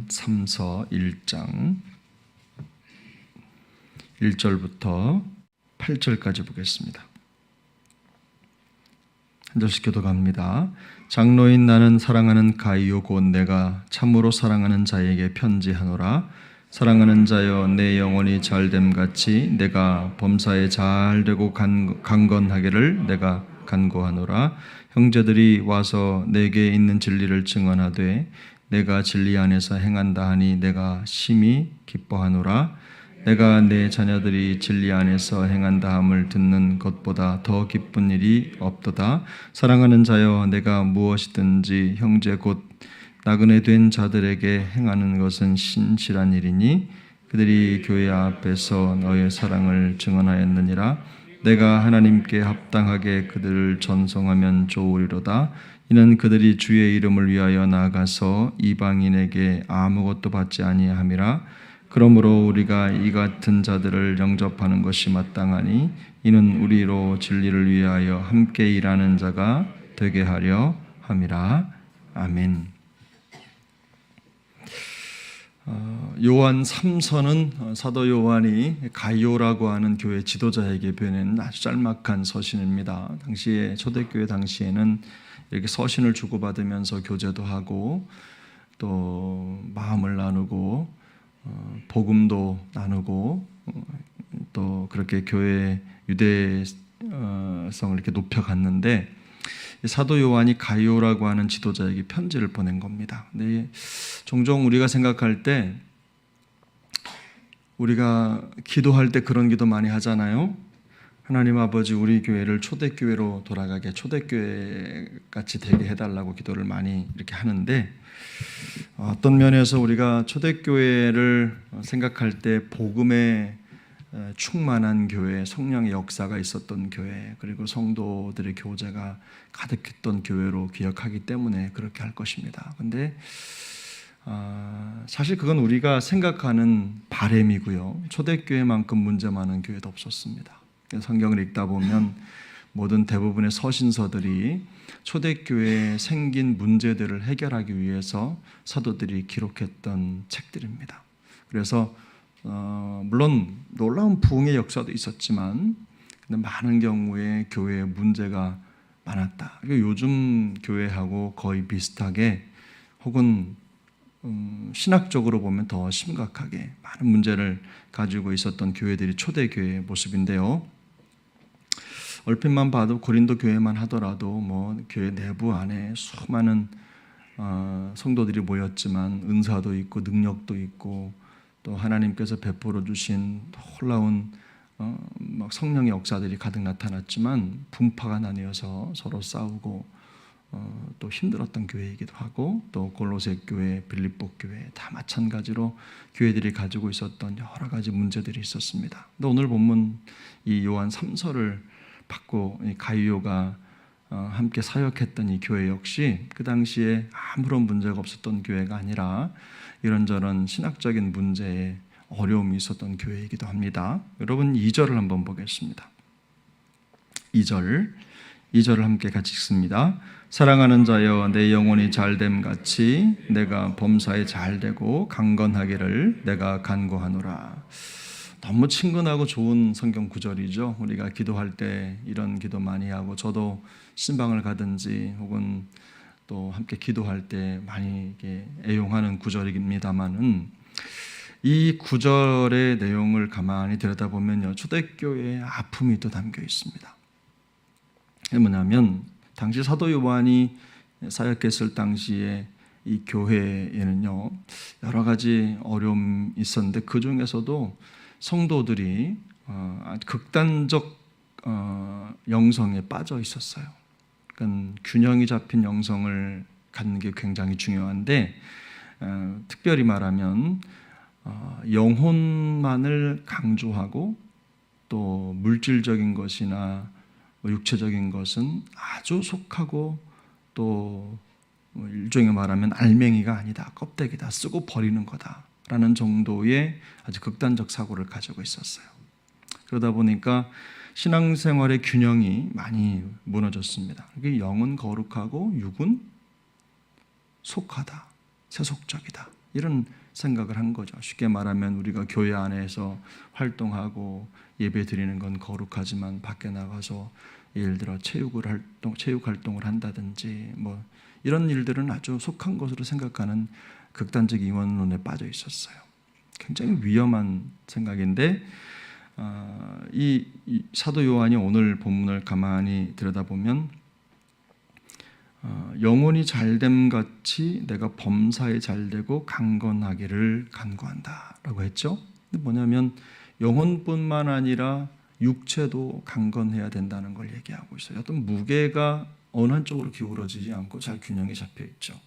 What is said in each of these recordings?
요한 3서 1장 1절부터 8절까지 보겠습니다. 한 절씩 교독합니다. 장로인 나는 사랑하는 가이오 곧 내가 참으로 사랑하는 자에게 편지하노라. 사랑하는 자여 내 영혼이 잘됨같이 내가 범사에 잘되고 강건하기를 내가 간구하노라. 형제들이 와서 내게 있는 진리를 증언하되 내가 진리 안에서 행한다 하니 내가 심히 기뻐하노라. 내가 내 자녀들이 진리 안에서 행한다 함을 듣는 것보다 더 기쁜 일이 없도다. 사랑하는 자여 내가 무엇이든지 형제 곧 나그네 된 자들에게 행하는 것은 신실한 일이니 그들이 교회 앞에서 너의 사랑을 증언하였느니라. 내가 하나님께 합당하게 그들을 전송하면 좋으리로다. 이는 그들이 주의 이름을 위하여 나아가서 이방인에게 아무것도 받지 아니함이라. 그러므로 우리가 이 같은 자들을 영접하는 것이 마땅하니 이는 우리로 진리를 위하여 함께 일하는 자가 되게 하려 함이라. 아멘. 요한 3서는 사도 요한이 가이오라고 하는 교회 지도자에게 보낸 아주 짤막한 서신입니다. 당시에 초대교회 당시에는 이렇게 서신을 주고받으면서 교제도 하고 또 마음을 나누고 복음도 나누고 또 그렇게 교회의 유대성을 이렇게 높여갔는데 사도 요한이 가이오라고 하는 지도자에게 편지를 보낸 겁니다. 근데 종종 우리가 생각할 때 우리가 기도할 때 그런 기도 많이 하잖아요. 하나님 아버지 우리 교회를 초대교회로 돌아가게 초대교회 같이 되게 해달라고 기도를 많이 이렇게 하는데 어떤 면에서 우리가 초대교회를 생각할 때 복음에 충만한 교회, 성령의 역사가 있었던 교회, 그리고 성도들의 교제가 가득했던 교회로 기억하기 때문에 그렇게 할 것입니다. 근데 사실 그건 우리가 생각하는 바램이고요. 초대교회만큼 문제 많은 교회도 없었습니다. 성경을 읽다 보면 모든 대부분의 서신서들이 초대교회에 생긴 문제들을 해결하기 위해서 사도들이 기록했던 책들입니다. 그래서 물론 놀라운 부흥의 역사도 있었지만 근데 많은 경우에 교회에 문제가 많았다. 요즘 교회하고 거의 비슷하게 혹은 신학적으로 보면 더 심각하게 많은 문제를 가지고 있었던 교회들이 초대교회의 모습인데요. 얼핏만 봐도 고린도 교회만 하더라도 뭐 교회 내부 안에 수많은 성도들이 모였지만 은사도 있고 능력도 있고 또 하나님께서 베풀어 주신 놀라운 막 성령의 역사들이 가득 나타났지만 분파가 나뉘어서 서로 싸우고 또 힘들었던 교회이기도 하고 또 골로새 교회, 빌립보 교회 다 마찬가지로 교회들이 가지고 있었던 여러 가지 문제들이 있었습니다. 근데 오늘 본문 이 요한 3서를 받고 가이오가 함께 사역했던 이 교회 역시 그 당시에 아무런 문제가 없었던 교회가 아니라 이런저런 신학적인 문제에 어려움이 있었던 교회이기도 합니다. 여러분 2절을 한번 보겠습니다. 2절을 함께 같이 읽습니다. 사랑하는 자여 내 영혼이 잘됨같이 내가 범사에 잘되고 강건하기를 내가 간구하노라. 너무 친근하고 좋은 성경 구절이죠. 우리가 기도할 때 이런 기도 많이 하고 저도 신방을 가든지 혹은 또 함께 기도할 때 많이 애용하는 구절입니다만은 이 구절의 내용을 가만히 들여다보면요, 초대교회의 아픔이 또 담겨 있습니다. 그게 뭐냐면 당시 사도 요한이 사역했을 당시에 이 교회에는요 여러 가지 어려움이 있었는데 그 중에서도 성도들이 극단적 영성에 빠져 있었어요. 그러니까 균형이 잡힌 영성을 갖는 게 굉장히 중요한데 특별히 말하면 영혼만을 강조하고 또 물질적인 것이나 육체적인 것은 아주 속하고 또 일종의 말하면 알맹이가 아니다, 껍데기다, 쓰고 버리는 거다라는 정도의 아주 극단적 사고를 가지고 있었어요. 그러다 보니까 신앙생활의 균형이 많이 무너졌습니다. 영은 거룩하고 육은 속하다, 세속적이다. 이런 생각을 한 거죠. 쉽게 말하면 우리가 교회 안에서 활동하고 예배 드리는 건 거룩하지만 밖에 나가서 예를 들어 체육 활동을 한다든지 뭐 이런 일들은 아주 속한 것으로 생각하는 극단적 이원론에 빠져 있었어요. 굉장히 위험한 생각인데 이 사도 요한이 오늘 본문을 가만히 들여다보면 영혼이 잘됨 같이 내가 범사에 잘되고 강건하기를 간구한다라고 했죠. 근데 뭐냐면 영혼뿐만 아니라 육체도 강건해야 된다는 걸 얘기하고 있어요. 어떤 무게가 어느 한쪽으로 기울어지지 않고 잘 균형이 잡혀 있죠.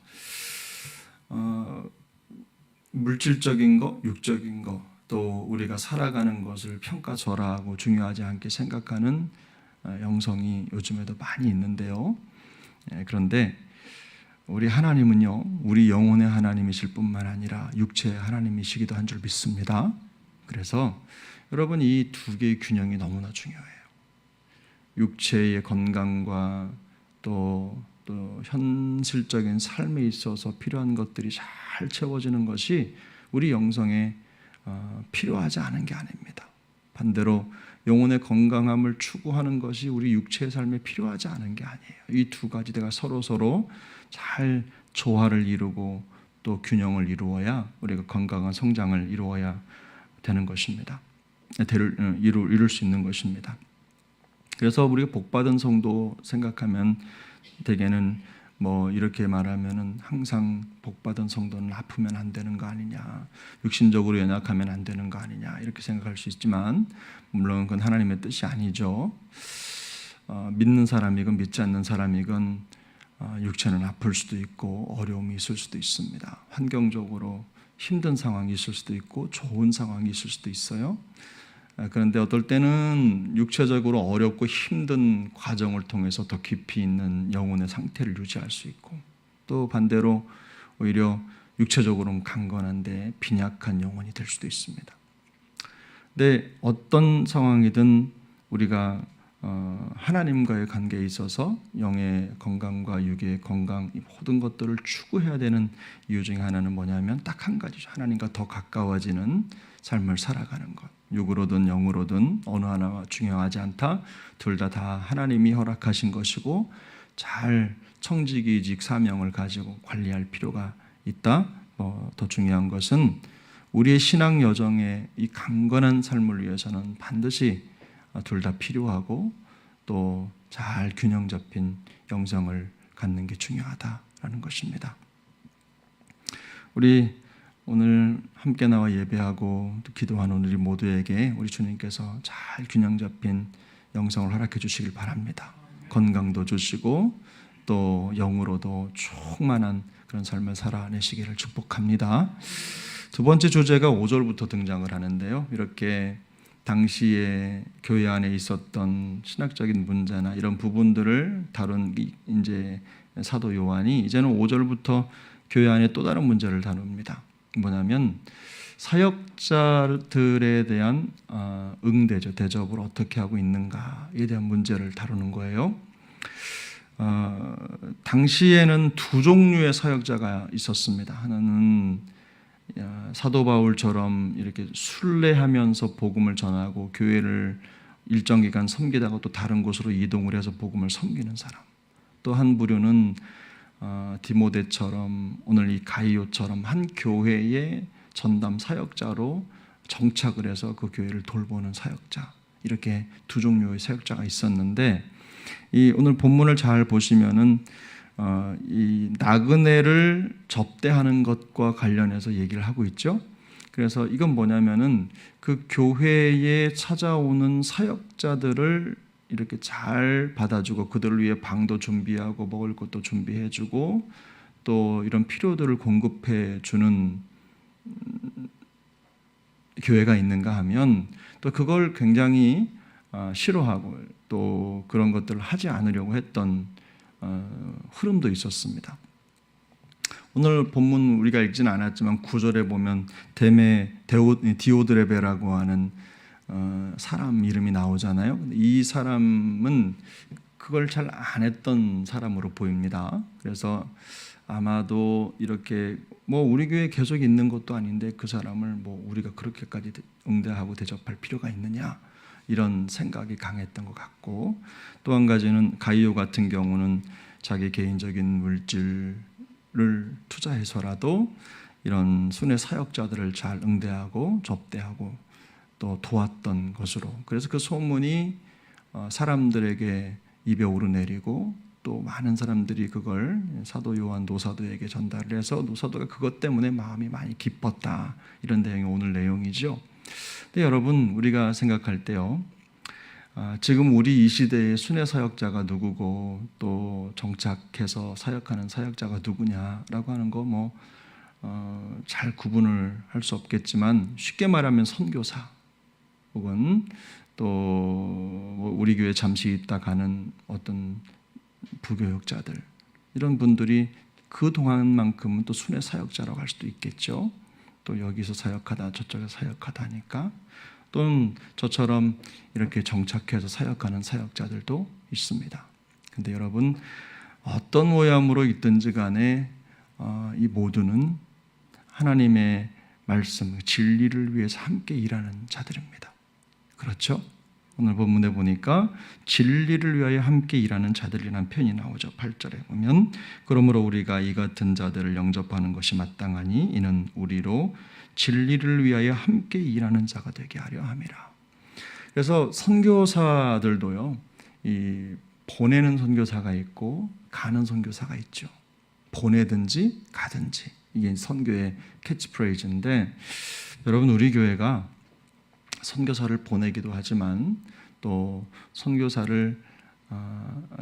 물질적인 거, 육적인 거, 또 우리가 살아가는 것을 평가절하하고 중요하지 않게 생각하는 영성이 요즘에도 많이 있는데요. 그런데 우리 하나님은요, 우리 영혼의 하나님이실 뿐만 아니라 육체의 하나님이시기도 한 줄 믿습니다. 그래서 여러분, 이 두 개의 균형이 너무나 중요해요. 육체의 건강과 또 현실적인 삶에 있어서 필요한 것들이 잘 채워지는 것이 우리 영성에 필요하지 않은 게 아닙니다. 반대로 영혼의 건강함을 추구하는 것이 우리 육체의 삶에 필요하지 않은 게 아니에요. 이 두 가지가 서로 잘 조화를 이루고 또 균형을 이루어야 우리가 건강한 성장을 이루어야 되는 것입니다. 이룰 수 있는 것입니다. 그래서 우리가 복받은 성도 생각하면 대개는 뭐 이렇게 말하면은 항상 복받은 성도는 아프면 안 되는 거 아니냐, 육신적으로 연약하면 안 되는 거 아니냐 이렇게 생각할 수 있지만 물론 그건 하나님의 뜻이 아니죠. 믿는 사람이건 믿지 않는 사람이건 육체는 아플 수도 있고 어려움이 있을 수도 있습니다. 환경적으로 힘든 상황이 있을 수도 있고 좋은 상황이 있을 수도 있어요. 그런데 어떨 때는 육체적으로 어렵고 힘든 과정을 통해서 더 깊이 있는 영혼의 상태를 유지할 수 있고, 또 반대로 오히려 육체적으로는 강건한데 빈약한 영혼이 될 수도 있습니다. 근데 어떤 상황이든 우리가 하나님과의 관계에 있어서 영의 건강과 육의 건강, 이 모든 것들을 추구해야 되는 이유 중에 하나는 뭐냐면 딱 한 가지죠. 하나님과 더 가까워지는 삶을 살아가는 것. 육으로든 영으로든 어느 하나가 중요하지 않다. 둘 다 하나님이 허락하신 것이고 잘 청지기직 사명을 가지고 관리할 필요가 있다. 더 중요한 것은 우리의 신앙 여정의 이 강건한 삶을 위해서는 반드시 둘 다 필요하고 또 잘 균형 잡힌 영성을 갖는 게 중요하다라는 것입니다. 우리 오늘 함께 나와 예배하고 또 기도하는 우리 모두에게 우리 주님께서 잘 균형 잡힌 영성을 허락해 주시길 바랍니다. 건강도 주시고 또 영으로도 충만한 그런 삶을 살아내시기를 축복합니다. 두 번째 주제가 5절부터 등장을 하는데요. 이렇게 당시에 교회 안에 있었던 신학적인 문제나 이런 부분들을 다룬 이제 사도 요한이 이제는 5절부터 교회 안에 또 다른 문제를 다룹니다. 뭐냐면 사역자들에 대한 응대죠. 대접을 어떻게 하고 있는가에 대한 문제를 다루는 거예요. 당시에는 두 종류의 사역자가 있었습니다. 하나는 사도 바울처럼 이렇게 순례하면서 복음을 전하고 교회를 일정 기간 섬기다가 또 다른 곳으로 이동을 해서 복음을 섬기는 사람. 또 한 부류는 디모데처럼 오늘 이 가이오처럼 한 교회의 전담 사역자로 정착을 해서 그 교회를 돌보는 사역자, 이렇게 두 종류의 사역자가 있었는데 이 오늘 본문을 잘 보시면은 이 나그네를 접대하는 것과 관련해서 얘기를 하고 있죠. 그래서 이건 뭐냐면은 그 교회에 찾아오는 사역자들을 이렇게 잘 받아주고 그들을 위해 방도 준비하고 먹을 것도 준비해주고 또 이런 필요들을 공급해주는 교회가 있는가 하면 또 그걸 굉장히 싫어하고 또 그런 것들을 하지 않으려고 했던 흐름도 있었습니다. 오늘 본문 우리가 읽지는 않았지만 9절에 보면 디오드레베라고 하는 사람 이름이 나오잖아요. 이 사람은 그걸 잘 안 했던 사람으로 보입니다. 그래서 아마도 이렇게 뭐 우리 교회에 계속 있는 것도 아닌데 그 사람을 뭐 우리가 그렇게까지 응대하고 대접할 필요가 있느냐, 이런 생각이 강했던 것 같고, 또 한 가지는 가이오 같은 경우는 자기 개인적인 물질을 투자해서라도 이런 순회 사역자들을 잘 응대하고 접대하고 또 도왔던 것으로, 그래서 그 소문이 사람들에게 입에 오르내리고 또 많은 사람들이 그걸 사도 요한 노사도에게 전달을 해서 노사도가 그것 때문에 마음이 많이 기뻤다, 이런 내용이 오늘 내용이죠. 근데 여러분, 우리가 생각할 때요, 지금 우리 이 시대의 순회 사역자가 누구고 또 정착해서 사역하는 사역자가 누구냐라고 하는 거 뭐 잘 구분을 할 수 없겠지만, 쉽게 말하면 선교사 혹은 또 우리 교회 잠시 있다 가는 어떤 부교육자들, 이런 분들이 그 동안만큼은 또 순회 사역자라고 할 수도 있겠죠. 또 여기서 사역하다 저쪽에서 사역하다 하니까, 또는 저처럼 이렇게 정착해서 사역하는 사역자들도 있습니다. 근데 여러분, 어떤 모양으로 있든지 간에 이 모두는 하나님의 말씀, 진리를 위해서 함께 일하는 자들입니다. 그렇죠? 오늘 본문에 보니까 진리를 위하여 함께 일하는 자들이라는 표현이 나오죠. 8절에 보면, 그러므로 우리가 이 같은 자들을 영접하는 것이 마땅하니 이는 우리로 진리를 위하여 함께 일하는 자가 되게 하려 함이라. 그래서 선교사들도요, 이 보내는 선교사가 있고 가는 선교사가 있죠. 보내든지 가든지, 이게 선교의 캐치프레이즈인데, 여러분, 우리 교회가 선교사를 보내기도 하지만 또 선교사를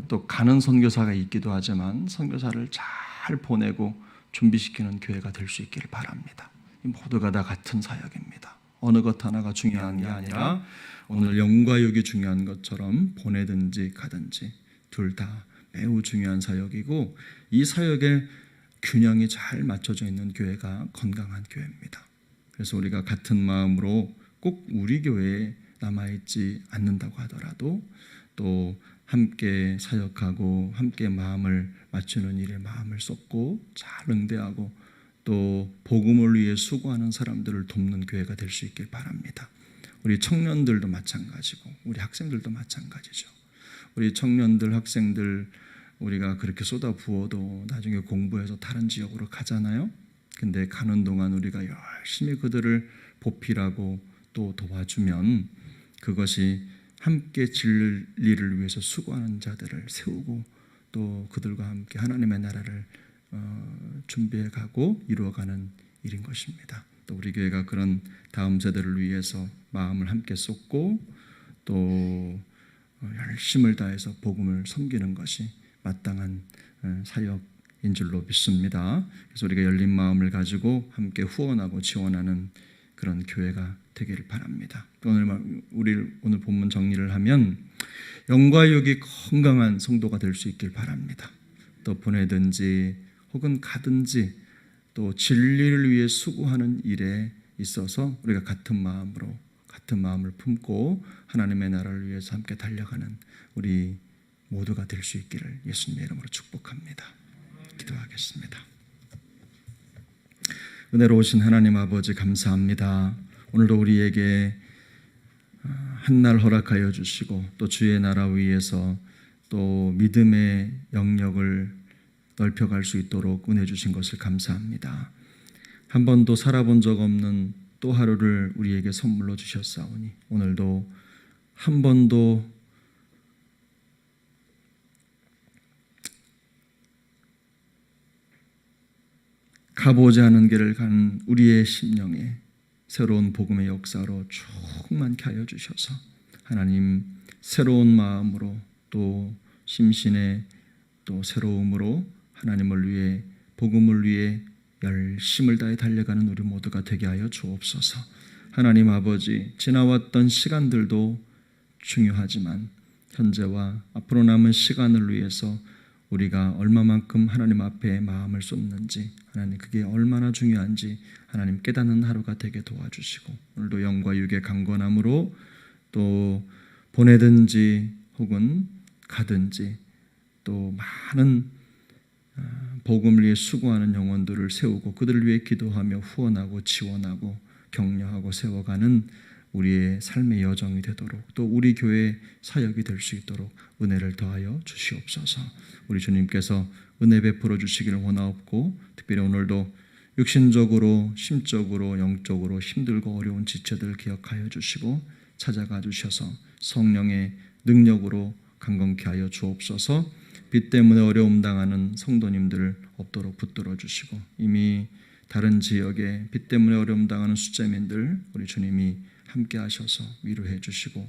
또 가는 선교사가 있기도 하지만 선교사를 잘 보내고 준비시키는 교회가 될 수 있기를 바랍니다. 모두가 다 같은 사역입니다. 어느 것 하나가 중요한 게 아니라 오늘 영과 육이 중요한 것처럼 보내든지 가든지 둘 다 매우 중요한 사역이고, 이 사역에 균형이 잘 맞춰져 있는 교회가 건강한 교회입니다. 그래서 우리가 같은 마음으로 꼭 우리 교회에 남아있지 않는다고 하더라도 또 함께 사역하고 함께 마음을 맞추는 일에 마음을 쏟고 잘 응대하고 또 복음을 위해 수고하는 사람들을 돕는 교회가 될 수 있길 바랍니다. 우리 청년들도 마찬가지고 우리 학생들도 마찬가지죠. 우리 청년들, 학생들 우리가 그렇게 쏟아부어도 나중에 공부해서 다른 지역으로 가잖아요. 근데 가는 동안 우리가 열심히 그들을 보필하고 또 도와주면 그것이 함께 진리를 위해서 수고하는 자들을 세우고 또 그들과 함께 하나님의 나라를 준비해가고 이루어가는 일인 것입니다. 또 우리 교회가 그런 다음 세대를 위해서 마음을 함께 쏟고 또 열심을 다해서 복음을 섬기는 것이 마땅한 사역인 줄로 믿습니다. 그래서 우리가 열린 마음을 가지고 함께 후원하고 지원하는 그런 교회가 되기를 바랍니다. 오늘 본문 정리를 하면 영과 육이 건강한 성도가 될 수 있길 바랍니다. 또 보내든지 혹은 가든지 또 진리를 위해 수고하는 일에 있어서 우리가 같은 마음을 품고 하나님의 나라를 위해서 함께 달려가는 우리 모두가 될 수 있기를 예수님의 이름으로 축복합니다. 기도하겠습니다. 은혜로우신 하나님 아버지, 감사합니다. 오늘도 우리에게 한날 허락하여 주시고 또 주의 나라 위에서 또 믿음의 영역을 넓혀갈 수 있도록 은혜 주신 것을 감사합니다. 한 번도 살아본 적 없는 또 하루를 우리에게 선물로 주셨사오니 오늘도 한 번도 가보지 않은 길을 간 우리의 심령에 새로운 복음의 역사로 충만케 하여 주셔서 하나님 새로운 마음으로 또 심신의 또 새로움으로 하나님을 위해 복음을 위해 열심을 다해 달려가는 우리 모두가 되게 하여 주옵소서. 하나님 아버지, 지나왔던 시간들도 중요하지만 현재와 앞으로 남은 시간을 위해서 우리가 얼마만큼 하나님 앞에 마음을 쏟는지, 하나님 그게 얼마나 중요한지 하나님 깨닫는 하루가 되게 도와주시고 오늘도 영과 육의 강건함으로 또 보내든지 혹은 가든지 또 많은 복음을 위해 수고하는 영혼들을 세우고 그들을 위해 기도하며 후원하고 지원하고 격려하고 세워가는 우리의 삶의 여정이 되도록 또 우리 교회 사역이 될 수 있도록 은혜를 더하여 주시옵소서. 우리 주님께서 은혜 베풀어 주시기를 원하옵고 특별히 오늘도 육신적으로 심적으로 영적으로 힘들고 어려운 지체들 기억하여 주시고 찾아가 주셔서 성령의 능력으로 강건케 하여 주옵소서. 빚 때문에 어려움 당하는 성도님들 없도록 붙들어 주시고 이미 다른 지역에 빚 때문에 어려움 당하는 수재민들 우리 주님이 함께 하셔서 위로해 주시고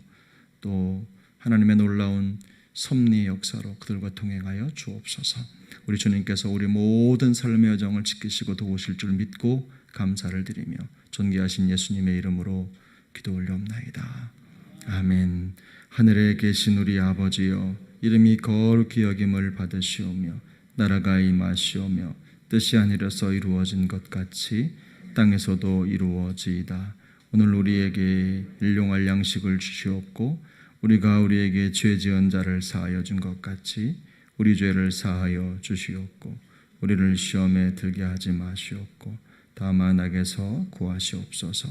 또 하나님의 놀라운 섭리 역사로 그들과 동행하여 주옵소서. 우리 주님께서 우리 모든 삶의 여정을 지키시고 도우실 줄 믿고 감사를 드리며 존귀하신 예수님의 이름으로 기도 올려옵나이다. 아멘. 하늘에 계신 우리 아버지여 이름이 거룩히 여김을 받으시오며 나라가 임하시오며 뜻이 하늘에서 이루어진 것 같이 땅에서도 이루어지이다. 오늘 우리에게 일용할 양식을 주시옵고 우리가 우리에게 죄 지은 자를 사하여 준 것 같이 우리 죄를 사하여 주시옵고 우리를 시험에 들게 하지 마시옵고 다만 악에서 구하시옵소서.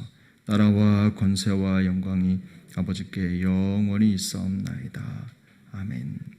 나라와 권세와 영광이 아버지께 영원히 있사옵나이다. 아멘.